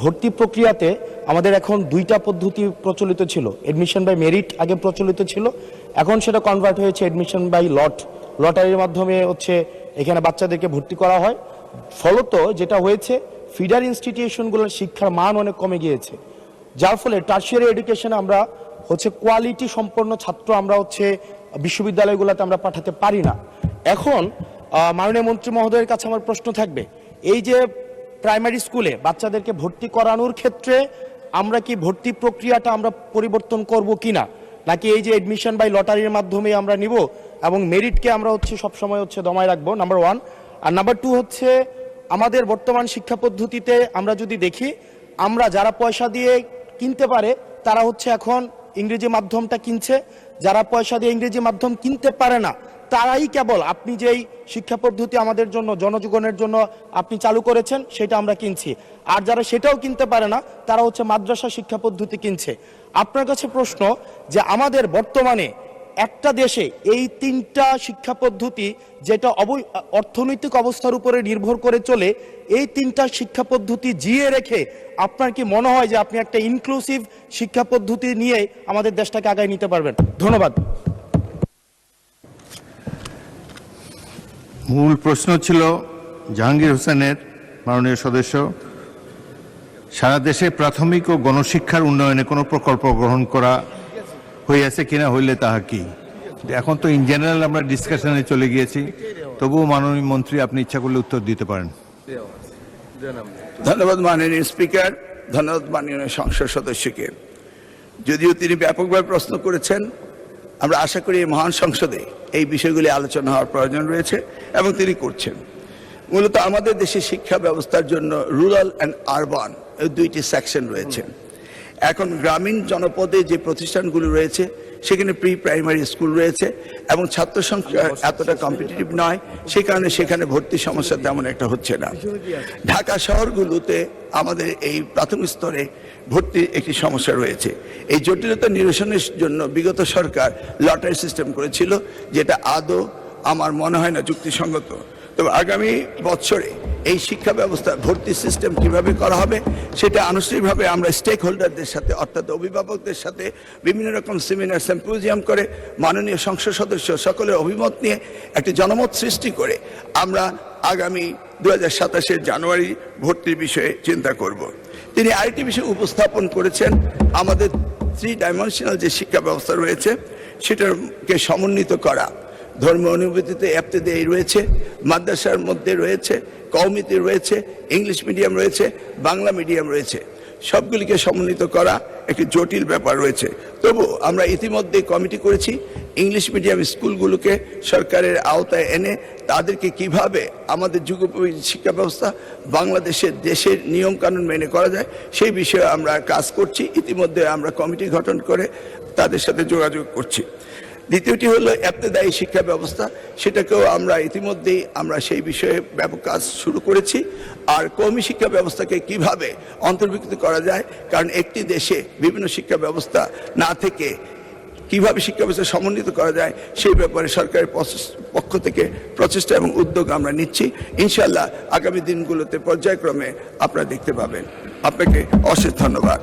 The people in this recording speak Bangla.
ভর্তি প্রক্রিয়াতে আমাদের এখন দুইটা পদ্ধতি প্রচলিত ছিল। এডমিশন বাই মেরিট আগে প্রচলিত ছিল, এখন সেটা কনভার্ট হয়েছে এডমিশন বাই লটারির মাধ্যমে এখানে বাচ্চাদেরকে ভর্তি করা হয়। ফলত যেটা হয়েছে, ফিডার ইনস্টিটিউশনগুলোর শিক্ষার মান অনেক কমে গিয়েছে, যার ফলে টারশিয়ারি এডুকেশনে আমরা কোয়ালিটি সম্পন্ন ছাত্র আমরা বিশ্ববিদ্যালয়গুলোতে আমরা পাঠাতে পারি না। এখন মাননীয় মন্ত্রী মহোদয়ের কাছে আমার প্রশ্ন থাকবে, এই যে প্রাইমারি স্কুলে বাচ্চাদেরকে ভর্তি করানোর ক্ষেত্রে আমরা কি ভর্তি প্রক্রিয়াটা আমরা পরিবর্তন করব কিনা, নাকি এই যে এডমিশন বাই লটারির মাধ্যমে আমরা নিব এবং মেরিটকে আমরা সবসময় দমায় রাখবো, নাম্বার ওয়ান। আর নাম্বার টু আমাদের বর্তমান শিক্ষা পদ্ধতিতে আমরা যদি দেখি, আমরা যারা পয়সা দিয়ে কিনতে পারে তারা এখন ইংরেজি মাধ্যমটা কিনছে, যারা পয়সা দিয়ে ইংরেজি মাধ্যম কিনতে পারে না তারাই কেবল আপনি যেই শিক্ষা পদ্ধতি আমাদের জন্য জনজীবনের জন্য আপনি চালু করেছেন সেটা আমরা কিনছি, আর যারা সেটাও কিনতে পারে না তারা মাদ্রাসা শিক্ষা পদ্ধতি কিনছে। আপনার কাছে প্রশ্ন যে আমাদের বর্তমানে একটা দেশে এই তিনটা শিক্ষা পদ্ধতি যেটা অর্থনৈতিক অবস্থার উপরে নির্ভর করে চলে, এই তিনটা শিক্ষা পদ্ধতি জিয়ে রেখে আপনার কি মনে হয় যে আপনি একটা ইনক্লুসিভ শিক্ষা পদ্ধতি নিয়ে আমাদের দেশটাকে আগায় নিতে পারবেন? ধন্যবাদ। মূল প্রশ্ন ছিল জাহাঙ্গীর হোসেনের, মাননীয় সদস্য, সারা দেশে প্রাথমিক ও গণশিক্ষার উন্নয়নে কোনো প্রকল্প গ্রহণ করা হইয়াছে কিনা, হইলে তাহা কি? এখন তো ইন জেনারেল আমরা ডিসকাশনে চলে গিয়েছি, তবুও মাননীয় মন্ত্রী আপনি ইচ্ছা করলে উত্তর দিতে পারেন। ধন্যবাদ মাননীয় স্পিকার, ধন্যবাদ মাননীয় সংসদ সদস্যকে। যদিও তিনি ব্যাপকভাবে প্রশ্ন করেছেন, আমরা আশা করি এই মহান সংসদে এই বিষয়গুলি আলোচনা হওয়ার প্রয়োজন রয়েছে এবং তিনি করছেন। মূলত আমাদের দেশে শিক্ষা ব্যবস্থার জন্য রুরাল অ্যান্ড আরবান এই দুইটি সেকশন রয়েছে। এখন গ্রামীণ জনপদে যে প্রতিষ্ঠানগুলো রয়েছে সেখানে প্রি প্রাইমারি স্কুল রয়েছে এবং ছাত্র সংখ্যা এতটা কম্পিটিটিভ নয়, সে কারণে সেখানে ভর্তি সমস্যা তেমন একটা হচ্ছে না। ঢাকা শহরগুলোতে আমাদের এই প্রাথমিক স্তরে ভর্তির একটি সমস্যা রয়েছে। এই জটিলতা নিরসনের জন্য বিগত সরকার লটারি সিস্টেম করেছিল, যেটা আদৌ আমার মনে হয় না যুক্তিসঙ্গত। তবে আগামী বছরে এই শিক্ষা ব্যবস্থা ভর্তি সিস্টেম কিভাবে করা হবে সেটা আনুষ্ঠানিকভাবে আমরা স্টেক হোল্ডারদের সাথে, অর্থাৎ অভিভাবকদের সাথে বিভিন্ন রকম সেমিনার সিম্পোজিয়াম করে মাননীয় সংসদ সদস্য সকলের অভিমত নিয়ে একটি জনমত সৃষ্টি করে আমরা আগামী 2027 জানুয়ারি ভর্তির বিষয়ে চিন্তা করব। তিনি আরেকটি বিষয় উপস্থাপন করেছেন, আমাদের 3 ডাইমেনশনাল যে শিক্ষা ব্যবস্থা রয়েছে সেটাকে সমন্বিত করা। ধর্মীয় অনুভূতিতে ইবতেদায়ী রয়েছে, মাদ্রাসার মধ্যে রয়েছে, কওমিতে রয়েছে, ইংলিশ মিডিয়াম রয়েছে, বাংলা মিডিয়াম রয়েছে, সবগুলিকে সমন্বিত করা একটি জটিল ব্যাপার রয়েছে। তবু আমরা ইতিমধ্যে কমিটি করেছি ইংলিশ মিডিয়াম স্কুলগুলোকে সরকারের আওতায় এনে তাদেরকে কিভাবে আমাদের যুগোপযোগী শিক্ষা ব্যবস্থা বাংলাদেশের দেশের নিয়মকানুন মেনে করা যায় সেই বিষয়ে আমরা কাজ করছি। ইতিমধ্যে আমরা কমিটি গঠন করে তাদের সাথে যোগাযোগ করছি। দ্বিতীয়টি হলো ইবতেদায়ী শিক্ষা ব্যবস্থা, সেটাকেও আমরা ইতিমধ্যেই সেই বিষয়ে ব্যাপক কাজ শুরু করেছি। আর কওমি শিক্ষা ব্যবস্থাকে কিভাবে অন্তর্ভুক্ত করা যায়, কারণ একটি দেশে বিভিন্ন শিক্ষা ব্যবস্থা না থেকে কিভাবে শিক্ষা ব্যবস্থা সমন্বিত করা যায় সেই ব্যাপারে সরকারের পক্ষ থেকে প্রচেষ্টা এবং উদ্যোগ আমরা নিচ্ছি। ইনশাআল্লাহ আগামী দিনগুলোতে পর্যায়ক্রমে আপনারা দেখতে পাবেন। আপনাকে অশেষ ধন্যবাদ।